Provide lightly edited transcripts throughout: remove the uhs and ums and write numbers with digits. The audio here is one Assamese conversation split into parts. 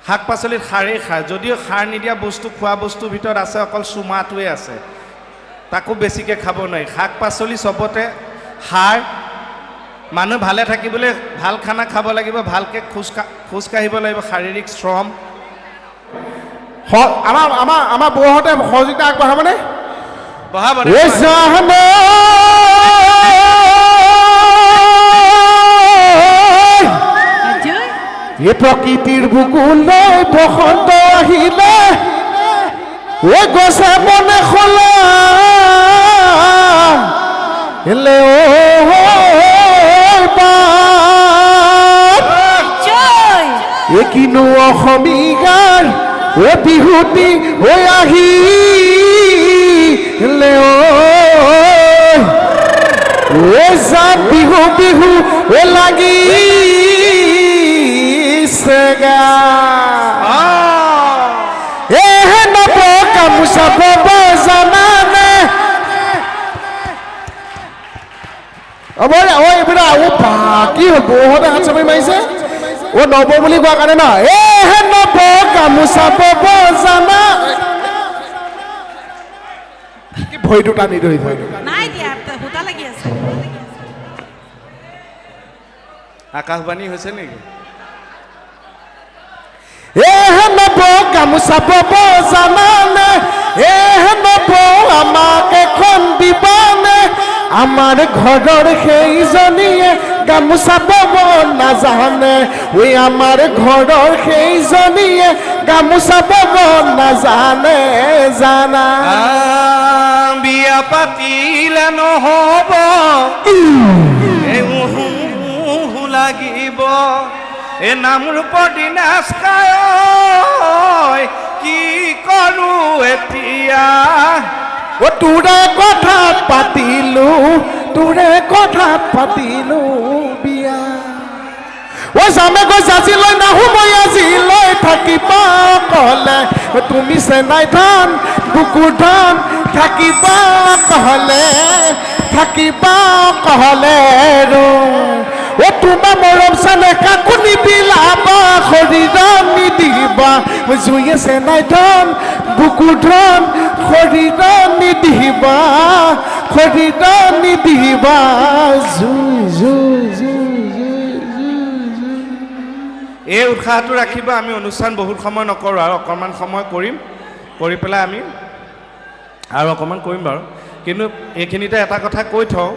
শাক পাচলিত সাৰেই খায়, যদিও সাৰ নিদিয়া বস্তু খোৱা বস্তুৰ ভিতৰত আছে অকল চুমাটোৱে আছে, তাকো বেছিকৈ খাব নোৱাৰি। শাক পাচলি চবতে সাৰ। মানুহ ভালে থাকিবলৈ ভাল খানা খাব লাগিব, ভালকৈ খোজকাঢ়িব লাগিব, শাৰীৰিক শ্ৰম। আমাৰ বৌহঁতে সহযোগিতা আগবঢ়াবনে? বহাব এই প্ৰকৃতিৰ বুকুলৈ বসন্ত আহিলে, ঐ গছে বনে খোলা কিনো অসমীয়াৰ ঐ বিহুতি ঐ আহিলে ঐ যা বিহু বিহু ঐ লাগি নব গামোচা বব জানানে কি হ'ল বৌহঁতে হাত চাপৰি মাৰিছে নব বুলি কোৱা কাৰণে ন নব গামোচা বব জানা ভৰিটো টানি ধৰি আকাশবাণী হৈছে নেকি? নব গামোচা বব জানানে নব আমাক এখন দিবানে আমাৰ ঘৰৰ সেইজনীয়ে গামোচা বব নাজানে আমাৰ ঘৰৰ সেইজনীয়ে গামোচা বব নাজানে জানা বিয়া পাতিলে নহব লাগিব নামৰূপৰ দিনাজ খায় কি কৰো এতিয়া তোৰে কথা পাতিলো বিয়া যামে গৈ যাজিলৈ নাহো মই আজিলৈ থাকিবা কলে তুমি চেনাই ধান বুকুৰ ধান থাকিবা কহলে তোমাৰ মৰম চানে কাকো নিবিলাবা শৰীৰ নিদিবা জুয়ে চেনাই ধান বুকুৰ ধান শৰীৰ নিদিবা এই উৎসাহটো ৰাখিব। আমি অনুষ্ঠান বহুত সময় নকৰোঁ আৰু অকণমান সময় কৰি পেলাই আমি আৰু অকণমান কৰিম বাৰু। কিন্তু এইখিনিতে এটা কথা কৈ থওঁ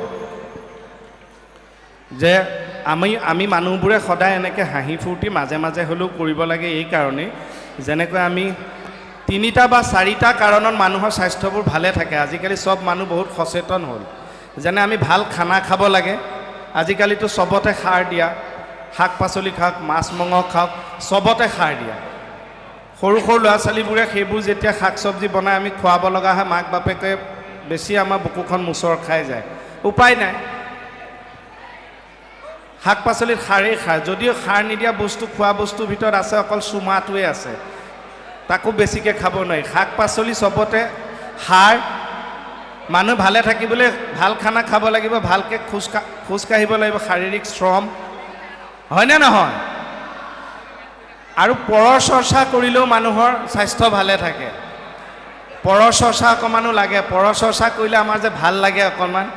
যে আমি মানুহবোৰে সদায় এনেকৈ হাঁহি ফূৰ্তি মাজে মাজে হ'লেও কৰিব লাগে। এই কাৰণেই যেনেকৈ আমি 3টা বা 4টা কাৰণত মানুহৰ স্বাস্থ্যবোৰ ভালে থাকে। আজিকালি চব মানুহ বহুত সচেতন হ'ল। যেনে আমি ভাল খানা খাব লাগে। আজিকালিতো চবতে সাৰ দিয়া, শাক পাচলি খাওক, মাছ মাংস খাওক, চবতে সাৰ দিয়া। সৰু ল'ৰা ছোৱালীবোৰে সেইবোৰ যেতিয়া শাক চব্জি বনাই আমি খুৱাব লগা হয়, মাক বাপেকে বেছি আমাৰ বুকুখন মোচৰ খাই যায়। উপায় নাই, শাক পাচলিত সাৰেই খায়, যদিও সাৰ নিদিয়া বস্তু খোৱা বস্তুৰ ভিতৰত আছে অকল চুমাটোৱে আছে, তাকো বেছিকৈ খাব নোৱাৰি। শাক পাচলি চবতে সাৰ। মানুহ ভালে থাকিবলৈ ভাল খানা খাব লাগিব, ভালকৈ খোজকাঢ়িব লাগিব, শাৰীৰিক শ্ৰম, হয়নে নহয়? আৰু পৰৰ চৰ্চা কৰিলেও মানুহৰ স্বাস্থ্য ভালে থাকে। পৰৰ চৰ্চা অকণমানো লাগে। পৰৰ চৰ্চা কৰিলে আমাৰ যে ভাল লাগে অকণমান,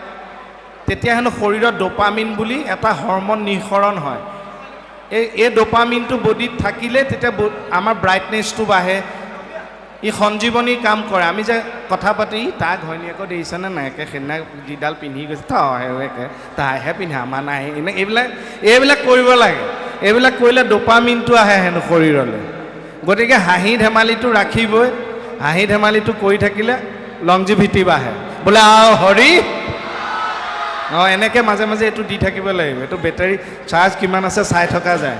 তেতিয়া হেনো শৰীৰত ডোপামিন বুলি এটা হৰমন নিঃসৰণ হয়। এই ডোপামিনটো বডিত থাকিলে তেতিয়া আমাৰ ব্ৰাইটনেছটো বাঢ়ে, ই সঞ্জীৱনীৰ কাম কৰে। আমি যে কথা পাতি তাৰ ঘৈণীয়েকো দেখিছেনে নাই, একে সেইদিনা যিডাল পিন্ধি গৈছে একে তাইহে পিন্ধে আমাৰ নাই, এইবিলাক কৰিব লাগে। এইবিলাক কৰিলে ডোপামিনটো আহে হেনো শৰীৰলৈ। গতিকে হাঁহি ধেমালিটো ৰাখিবই। হাঁহি ধেমালিটো কৰি থাকিলে লংজিভিটি বাঢ়ে। বোলে হৰি এনেকৈ মাজে মাজে এইটো দি থাকিব লাগিব। এইটো বেটাৰী চাৰ্জ কিমান আছে চাই থকা যায়।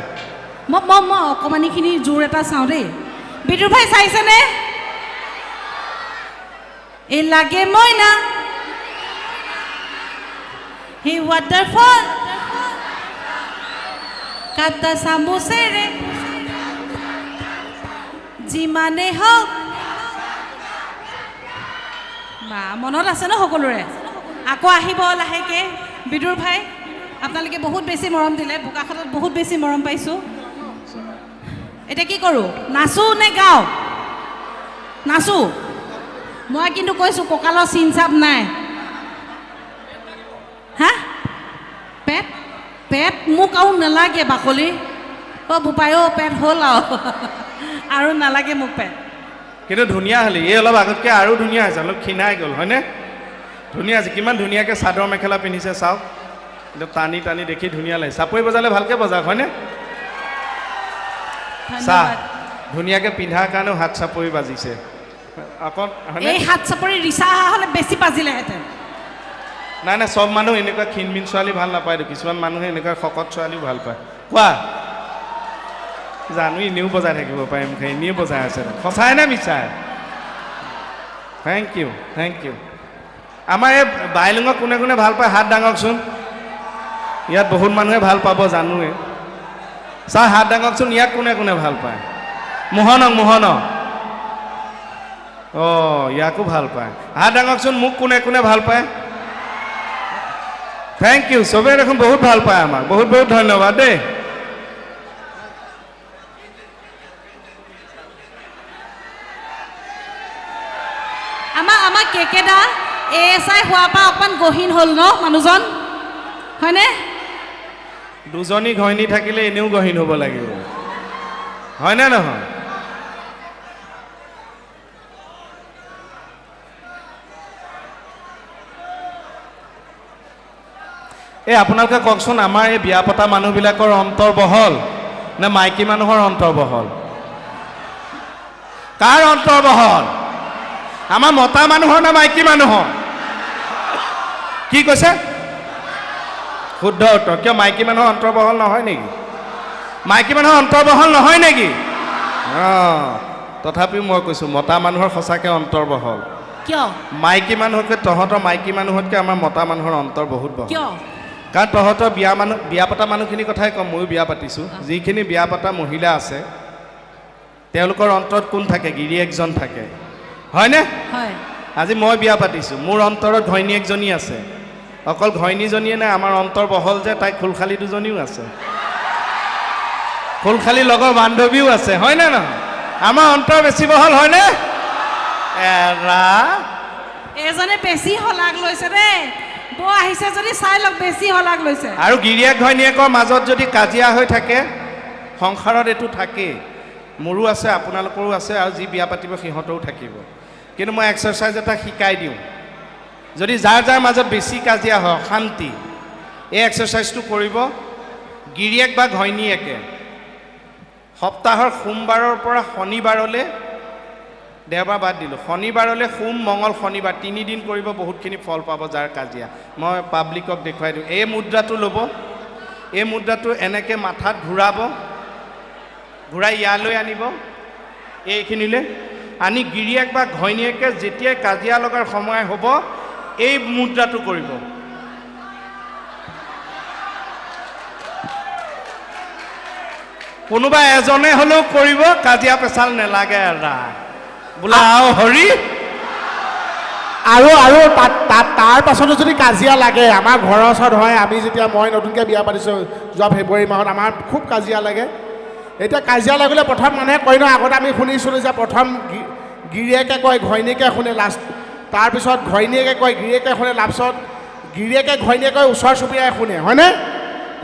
মই অকণমানিখিনি জোৰ এটা চাওঁ দেই। বিদুৰ ভাই চাইছেনে? এই লাগে মইনা হি ৱাটাৰফল কাটা চামুচেৰে যিমানে হওক। বা মনত আছে ন সকলোৰে? আকৌ আহিব লাহেকৈ বিদুৰ ভাই। আপোনালোকে বহুত বেছি মৰম দিলে, বোকাখাতত বহুত বেছি মৰম পাইছোঁ। এতিয়া কি কৰোঁ নাচো নে গাওঁ নাচো মই কিন্তু কৈছোঁ কঁকালৰ চিন চাপ নাই হা পেট পেট মোক আৰু নালাগে বাকলি অ' বোপাই অ' পেট হ'ল আৰু নালাগে মোক পেট কিন্তু ধুনীয়া হ'লি এই অলপ আগতকৈ আৰু ধুনীয়া হৈছে অলপ ক্ষীণাই গ'ল হয়নে ধুনীয়া আছে কিমান ধুনীয়াকৈ চাদৰ মেখেলা পিন্ধিছে চাওক একদম টানি টানি দেখি ধুনীয়া লাগে চাপৰি বজালে ভালকৈ বজাওক হয়নে চাহ ধুনীয়াকৈ পিন্ধাৰ কাৰণেও হাত চাপৰি বাজিছে অকণ হয়নে এই হাত চাপৰি ৰিচা অহা হ'লে বেছি বাজিলেহেঁতেন নাই নাই চব মানুহ এনেকুৱা ক্ষীণমিন ছোৱালী ভাল নাপায়তো কিছুমান মানুহে এনেকুৱা শকত ছোৱালীও ভাল পায় কোৱা জানো এনেও বজাই থাকিব পাৰিম এনেও বজাই আছে সঁচাই নে মিছাই থেংক ইউ আমাৰ এই বাইলুঙক কোনে কোনে ভাল পায় হাত দাঙকচোন ইয়াত বহুত মানুহে ভাল পাব জানোৱে ছাৰ হাত দাঙকচোন ইয়াক কোনে কোনে ভাল পায় মোহনক অঁ ইয়াকো ভাল পায় হাত দাঙকচোন মোক কোনে কোনে ভাল পায় থেংক ইউ চবেই দেখোন বহুত ভাল পায় আমাক বহুত বহুত ধন্যবাদ দেই আমাৰ কেকেদা ASI হোৱাৰ পৰা অকণমান গহীন হ'ল ন মানুহজন হয়নে দুজনী ঘৈণী থাকিলে এনেও গহীন হ'ব লাগিব হয়নে নহয় এই আপোনালোকে কওকচোন আমাৰ এই বিয়া পতা মানুহবিলাকৰ অন্তৰ বহল নে মাইকী মানুহৰ অন্তৰ বহল কাৰ অন্তৰ বহল আমাৰ মতা মানুহৰ নে মাইকী মানুহৰ কি কৈছে শুদ্ধ উত্তৰ কিয় মাইকী মানুহৰ অন্তৰ বহল নহয় নেকি মাইকী মানুহৰ অন্তৰ বহল নহয় নেকি অঁ তথাপিও মই কৈছোঁ মতা মানুহৰ সঁচাকৈ অন্তৰ বহল কিয় মাইকী মানুহতকৈ তহঁতৰ মাইকী মানুহতকৈ আমাৰ মতা মানুহৰ অন্তৰ বহুত বহল কিয় কাৰণ তহঁতৰ বিয়া পতা মানুহখিনিৰ কথাই ক'ম ময়ো বিয়া পাতিছোঁ যিখিনি বিয়া পতা মহিলা আছে তেওঁলোকৰ অন্তৰত কোন থাকে গিৰিয়েকজন থাকে হয়নে হয় আজি মই বিয়া পাতিছোঁ মোৰ অন্তৰত ঘৈণীয়েকজনী আছে অকল ঘৈণীজনীয়ে নাই আমাৰ অন্তৰ বহল যে তাই খোলখালী দুজনীও আছে খোলখালী লগৰ বান্ধৱীও আছে হয়নে নহয় আমাৰ অন্তৰ বেছি বহল হয়নে এৰা এজনে বেছি শলাগ লৈছে দেই বৌ আহিছে যদি চাই লওক বেছি শলাগ লৈছে আৰু গিৰিয়েক ঘৈণীয়েকৰ মাজত যদি কাজিয়া হৈ থাকে সংসাৰত এইটো থাকেই মোৰো আছে আপোনালোকৰো আছে আৰু যি বিয়া পাতিব সিহঁতৰো থাকিব কিন্তু মই এক্সাৰচাইজ এটা শিকাই দিওঁ যদি যাৰ যাৰ মাজত বেছি কাজিয়া হয় অশান্তি এই এক্সাৰচাইজটো কৰিব গিৰিয়েক বা ঘৈণীয়েকে সপ্তাহৰ সোমবাৰৰ পৰা শনিবাৰলৈ দেওবাৰ বাদ দিলোঁ শনিবাৰলৈ সোম মঙল শনিবাৰ 3 দিন কৰিব বহুতখিনি ফল পাব যাৰ কাজিয়া মই পাব্লিকক দেখুৱাই দিওঁ এই মুদ্ৰাটো ল'ব এই মুদ্ৰাটো এনেকৈ মাথাত ঘূৰাই ইয়ালৈ আনিব এইখিনিলৈ আনি গিৰিয়েক বা ঘৈণীয়েকে যেতিয়াই কাজিয়া লগাৰ সময় হ'ব এই মুদ্ৰাটো কৰিব কোনোবা এজনে হ'লেও কৰিব কাজিয়া পেচাল নেলাগে এৰা বোলা আও হৰি আৰু তাৰ পাছতো যদি কাজিয়া লাগে আমাৰ ঘৰৰ ওচৰত হয় আমি যেতিয়া মই নতুনকৈ বিয়া পাতিছোঁ যোৱা ফেব্ৰুৱাৰী মাহত আমাৰ খুব কাজিয়া লাগে এতিয়া কাজিয়া লাগিলে প্ৰথম মানুহে কয় ন আগতে আমি শুনিছিলোঁ যে প্ৰথম গিৰিয়েকে কয় ঘৈণীয়েকে শুনে লাষ্ট তাৰপিছত ঘৈণীয়েকে কয় গিৰিয়েকে শুনে লাষ্টত গিৰিয়েকে ঘৈণীয়েকে কয় ওচৰ চুবুৰীয়াই শুনে হয়নে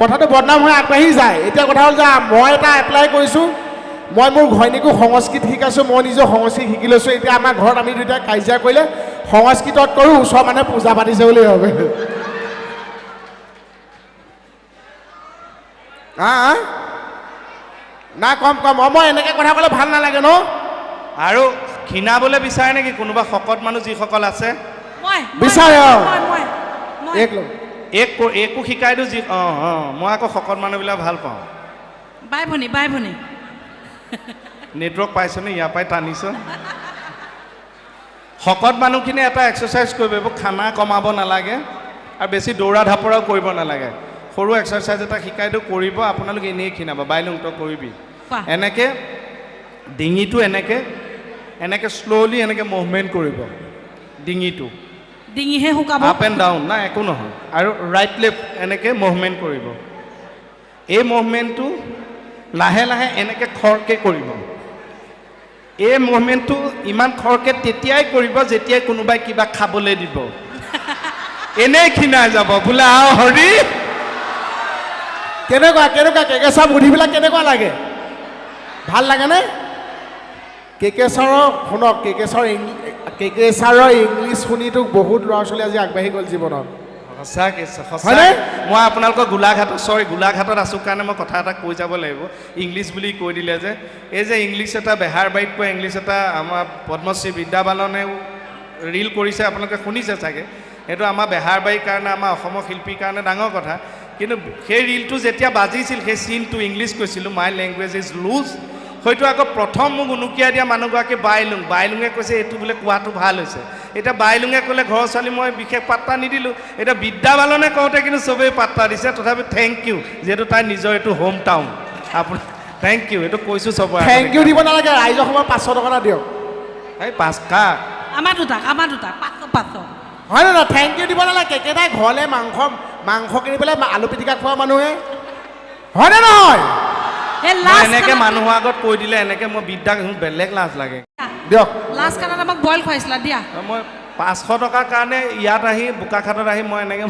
কথাটো বদনাম হৈ আগবাঢ়ি যায় এতিয়া কথা হ'ল যে মই এটা এপ্লাই কৰিছোঁ মই মোৰ ঘৈণীকো সংস্কৃত শিকাইছোঁ মই নিজে সংস্কৃত শিকি লৈছোঁ এতিয়া আমাৰ ঘৰত আমি দুয়োটাই কাজিয়া কৰিলে সংস্কৃতত কৰোঁ ওচৰ মানুহে পূজা পাতিছে বুলি ভাবে না কম মই এনেকৈ কথা ক'লে ভাল নালাগে ন আৰু ক্ষীণাবলৈ বিচাৰে নেকি কোনোবা শকত মানুহ যিসকল আছে বিচাৰে একো শিকাই দিওঁ যি মই আকৌ শকত মানুহবিলাক ভাল পাওঁ বাই ভনী নেটৱৰ্ক পাইছনে ইয়াৰ পৰাই টানিছ শকত মানুহখিনি এটা এক্সাৰচাইজ কৰিব এইবোৰ খানা কমাব নালাগে আৰু বেছি দৌৰা ঢাপৰাও কৰিব নালাগে সৰু এক্সাৰচাইজ এটা শিকাই দিওঁ কৰিব আপোনালোকে এনেই ক্ষীণাব বাইলুং তই কৰিবি এনেকৈ ডিঙিটো এনেকৈ শ্ল'লি এনেকৈ মুভমেণ্ট কৰিব ডিঙিহে শুকাব আপ এণ্ড ডাউন না একো নহয় আৰু ৰাইট লেফ্ট এনেকৈ মুভমেণ্ট কৰিব এই মুভমেণ্টটো লাহে লাহে এনেকৈ খৰকৈ কৰিব। এই মুভমেণ্টটো ইমান খৰকৈ তেতিয়াই কৰিব যেতিয়াই কোনোবাই কিবা খাবলৈ দিব। এনেই ক্ষীণাই যাব বোলে আও হৰি। কেনেকুৱা কেকেচাৰ বুদ্ধিবিলাক কেনেকুৱা লাগে? ভাল লাগেনে? কেকেচাৰৰ শুনক, কেকেচাৰৰ ইংলিছ শুনিতো বহুত ল'ৰা ছোৱালী আজি আগবাঢ়ি গ'ল জীৱনত। সঁচাকৈ হয়নে? মই আপোনালোকৰ গোলাঘাটত আছোঁ কাৰণে মই কথা এটা কৈ যাব লাগিব। ইংলিছ বুলি কৈ দিলে যে এই যে ইংলিছ এটা বেহাৰবাৰীত কোৱা ইংলিছ এটা আমাৰ পদ্মশ্ৰী বিদ্যা বালনেও ৰীল কৰিছে, আপোনালোকে শুনিছে চাগে। সেইটো আমাৰ বেহাৰবাৰীৰ কাৰণে, আমাৰ অসমৰ শিল্পীৰ কাৰণে ডাঙৰ কথা। কিন্তু সেই ৰীলটো যেতিয়া বাজিছিল, সেই চিনটো ইংলিছ কৈছিলোঁ, মাই লেংগুৱেজ ইজ লুজ, হয়তো আকৌ প্ৰথম মোক উনুকিয়াই দিয়া মানুহগৰাকী বাইলুঙে কৈছে এইটো বোলে কোৱাটো ভাল হৈছে। এতিয়া বাইলুঙে ক'লে ঘৰৰ ছোৱালী মই বিশেষ পাত্তা নিদিলোঁ। এতিয়া বিদ্যা বালনে কওঁতে কিন্তু চবেই পাত্তা দিছে। তথাপি থেংক ইউ, যিহেতু তাই নিজৰ এইটো হোম টাউন। আপুনি থেংক ইউ, এইটো কৈছোঁ চবৰে। থেংক ইউ দিব নালাগে, ৰাইজৰ সময় 500 টকা এটা দিয়ক। এই 5 কাক? আমাৰ দুটাক 500। হয় নে নহয়? থেংক ইউ দিব নালাগে। কেকেটাই ঘৰলৈ মাংস কিনি পেলাই আলু পিটিকা খোৱা মানুহে, হয়নে নহয়? এই মই লাষ্ট এনেকৈ মানুহৰ আগত কৈ দিলে এনেকৈ মই বিদ্যাক বেলেগ লাজ লাগে। দিয়ক। লাষ্ট কাণত আমাক বইল খুৱাইছিলা দিয়া। মই 500 টকাৰ কাৰণে ইয়াত আহি বোকাখাটত আহি মই এনেকৈ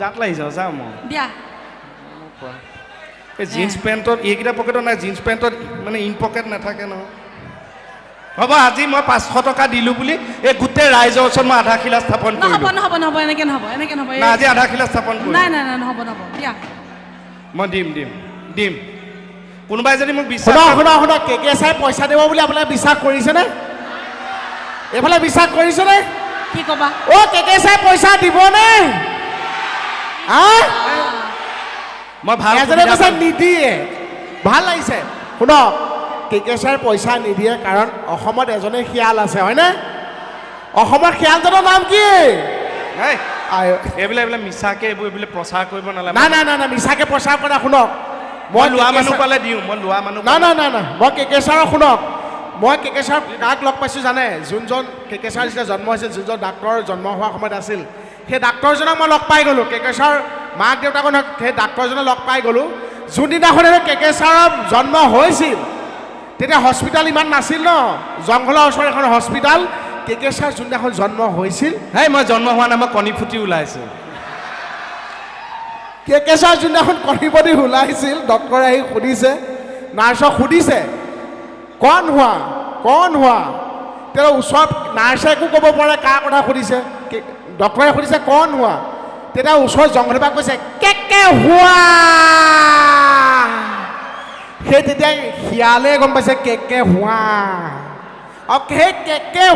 গাত লাগিছে সঁচা। মই দিয়া এই জিন্স পেণ্টত এইকেইটা পকেটত নাই, জিন্স পেণ্টত মানে ইন পকেট নাথাকে নহয়। হ'ব, আজি মই 500 টকা দিলোঁ বুলি এই গোটেই ৰাইজৰ ওচৰত মই আধাৰশিলা স্থাপন কৰিলোঁ। নহ'ব এনেকৈ নহ'ব। না, আজি আধাৰশিলা স্থাপন কৰিলোঁ। নাই নহ'ব দিয়া। মই দিম। কোনোবাই যদি মোক বিশ্বাস শুনা, কেকেচাই পইচা দিব বুলি আপোনালোকে বিশ্বাস কৰিছেনে? এইফালে বিশ্বাস কৰিছেনে? কি ক'বা? অ' কেকেচাই পইচা দিবনে? মই ভাল এজনে কৈছে নিদিয়ে। ভাল লাগিছে। শুনক, কেকেচাই পইচা নিদিয়ে কাৰণ অসমত এজনে শিয়াল আছে, হয়নে? অসমৰ শিয়ালজনৰ নাম কি? এইবিলাক মিছাকে এইবোৰ প্ৰচাৰ কৰিব নালাগে। নাই, মিছাকে প্ৰচাৰ কৰা। শুনক, মই লোৱা মানুহ পালে দিওঁ, মই লোৱা মানুহ। নাই, মই কেকেচাৰৰ শুনক, মই কেকেচাৰ কাক লগ পাইছোঁ জানে? যোনজন কেকেচাৰ যেতিয়া জন্ম হৈছিল, যোনজন ডাক্তৰ জন্ম হোৱাৰ সময়ত আছিল, সেই ডাক্তৰজনক মই লগ পাই গ'লোঁ। কেকেচাৰ মাক দেউতাকক সেই ডাক্তৰজনক লগ পাই গ'লোঁ। যোনদিনাখন কেকেচাৰৰ জন্ম হৈছিল তেতিয়া হস্পিটেল ইমান নাছিল ন, জংঘলৰ ওচৰত এখন হস্পিটেল। কেকেচাৰ যোনদিনাখন জন্ম হৈছিল, মই জন্ম হোৱা নাই, মই কণী ফুটি ওলাইছোঁ। কেকেচাৰ যোনদিনাখন কণীপতি ওলাইছিল, ডক্টৰে আহি সুধিছে, নাৰ্ছক সুধিছে কণ হোৱা। তেওঁ ওচৰত নাৰ্ছে একো ক'ব পৰা কাৰ কথা সুধিছে, ডক্টৰে সুধিছে কণ হোৱা। তেতিয়া ওচৰত জংঘলৰ পৰা কৈছে কেকে হোৱা। সেই তেতিয়া শিয়ালে গম পাইছে কেকে হোৱা। সেই কেকে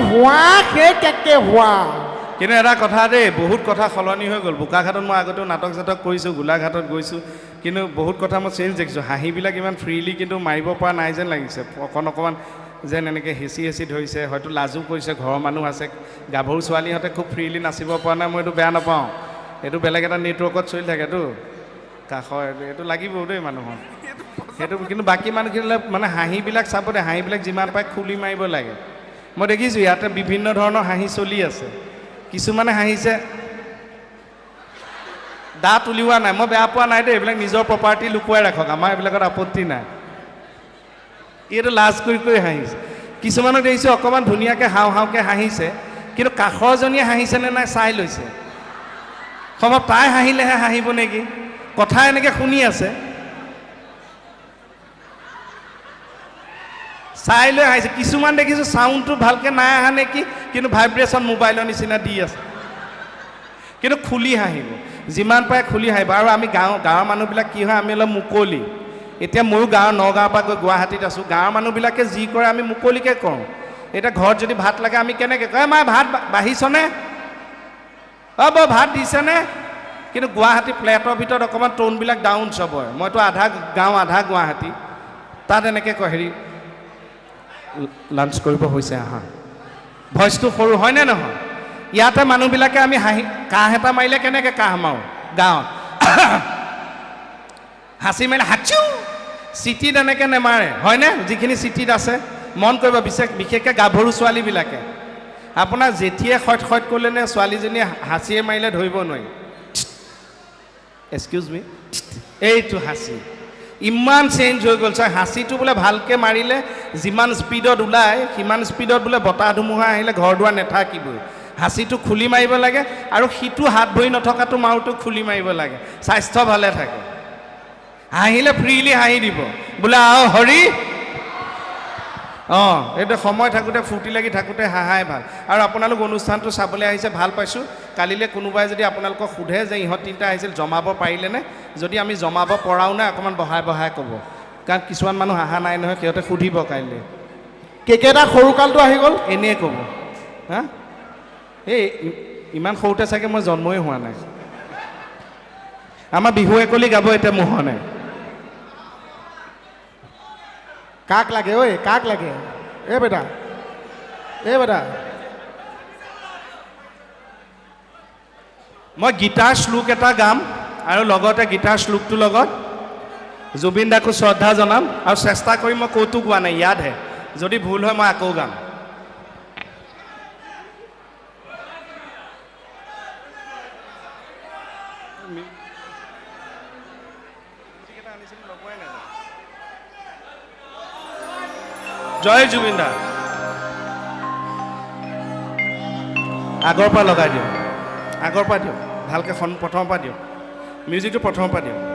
হোৱা। কিন্তু এটা কথা দেই, বহুত কথা সলনি হৈ গ'ল। বোকাখাটত মই আগতেও নাটক কৰিছোঁ, গোলাঘাটত গৈছোঁ, কিন্তু বহুত কথা মই চেঞ্জ দেখিছোঁ। হাঁহিবিলাক ইমান ফ্ৰীলি কিন্তু মাৰিব পৰা নাই যেন লাগিছে। অকণমান যেন এনেকৈ হেঁচি ধৰিছে, হয়তো লাজো কৰিছে, ঘৰৰ মানুহ আছে। গাভৰু ছোৱালীহঁতে খুব ফ্ৰীলি নাচিব পৰা নাই, মই এইটো বেয়া নাপাওঁ। এইটো বেলেগ এটা নেটৱৰ্কত চলি থাকেতো কাষৰ, এইটো লাগিব দেই মানুহৰ সেইটো। কিন্তু বাকী মানুহখিনিলে মানে হাঁহিবিলাক চাব দে, হাঁহিবিলাক যিমান পায় খুলি মাৰিব লাগে। মই দেখিছোঁ ইয়াতে বিভিন্ন ধৰণৰ হাঁহি চলি আছে। কিছুমানে হাঁহিছে দাঁত উলিওৱা নাই, মই বেয়া পোৱা নাই দেই, এইবিলাক নিজৰ প্ৰপাৰ্টি লুকুৱাই ৰাখক, আমাৰ এইবিলাকত আপত্তি নাই। এইটো লাজ কৰি হাঁহিছে। কিছুমানক দেখিছোঁ অকণমান ধুনীয়াকৈ হাওঁকৈ হাঁহিছে, কিন্তু কাষৰজনীয়ে হাঁহিছেনে নাই চাই লৈছে। সম্ভৱ তাই হাঁহিলেহে হাঁহিব নেকি, কথা এনেকৈ শুনি আছে, চাই লৈ হাঁহিছে। কিছুমান দেখিছোঁ চাউণ্ডটো ভালকৈ নাই অহা নেকি, কিন্তু ভাইব্ৰেশ্যন মোবাইলৰ নিচিনা দি আছে, কিন্তু খুলি হাঁহিব, যিমান পাৰে খুলি হাঁহিব। আৰু আমি গাঁৱৰ মানুহবিলাক কি হয়, আমি অলপ মুকলি। এতিয়া ময়ো নগাঁৱৰ পৰা গৈ গুৱাহাটীত আছোঁ, গাঁৱৰ মানুহবিলাকে যি কৰে আমি মুকলিকৈ কৰোঁ। এতিয়া ঘৰত যদি ভাত লাগে আমি কেনেকৈ কয়, মা ভাত বাঢ়িছনে, বৌ ভাত দিছেনে? কিন্তু গুৱাহাটী ফ্লেটৰ ভিতৰত অকণমান টোনবিলাক ডাউন চবৰে। মইতো আধা গাঁও আধা গুৱাহাটী, তাত এনেকৈ কয় হেৰি লাঞ্চ কৰিব হৈছে আহা, ভইচটো সৰু হয়নে নহয়? ইয়াতে মানুহবিলাকে আমি কাহ এটা মাৰিলে কেনেকৈ কাহ মাৰোঁ গাঁৱত, হাঁচি মাৰিলে হাচিও, চিটিত এনেকৈ নেমাৰে হয়নে? যিখিনি চিটিত আছে মন কৰিব, বিশেষকৈ গাভৰু ছোৱালীবিলাকে। আপোনাৰ যেতিয়াই সৈত কৰিলে নে ছোৱালীজনীয়ে হাঁচিয়ে মাৰিলে ধৰিব নোৱাৰি। এক্সকিউজ মি, এইটো হাঁচি। ইমান চেঞ্জ হৈ গ'ল ছাৰ হাঁচিটো বোলে ভালকৈ মাৰিলে যিমান স্পীডত ওলায় সিমান স্পীডত বোলে বতাহ ধুমুহা আহিলে ঘৰ দুৱাৰ নেথাকিবই হাঁচিটো খুলি মাৰিব লাগে আৰু সিটো হাত ভৰি নথকাটো মাৰোঁটো খুলি মাৰিব লাগে স্বাস্থ্য ভালে থাকে হাঁহিলে ফ্ৰীলি হাঁহি দিব বোলে আও হৰি অঁ এইটো সময় থাকোঁতে ফূৰ্তি লাগি থাকোঁতে হাঁহাই ভাল আৰু আপোনালোক অনুষ্ঠানটো চাবলৈ আহিছে ভাল পাইছোঁ কালিলৈ কোনোবাই যদি আপোনালোকক সোধে যে ইহঁত তিনিটা আহিছিল জমাব পাৰিলেনে যদি আমি জমাব পৰাও নাই অকণমান বঢ়াই বঢ়াই ক'ব কাৰণ কিছুমান মানুহ হাঁহা নাই নহয় সিহঁতে সুধিব কাইলৈ কেকেটা সৰুকালটো আহি গ'ল এনেই ক'ব হা এই ইমান সৰুতে চাগে মই জন্মই হোৱা নাই আমাৰ বিহু একলি গাব এতিয়া মোহনে কাক লাগে ঐ কাক লাগে এ বেটা মই গীতাৰ শ্লোক এটা গাম আৰু লগতে গীতাৰ শ্লোকটোৰ লগত জুবিন দাকো শ্ৰদ্ধা জনাম আৰু চেষ্টা কৰিম মই ক'তো গোৱা নাই ইয়াতহে যদি ভুল হয় মই আকৌ গাম জয় জুবিন দা আগৰ পৰা লগাই দিয়ক আগৰ পৰা দিয়ক ভালকৈ প্ৰথমৰ পৰা দিয়ক মিউজিকটো প্ৰথমৰ পৰা দিয়ক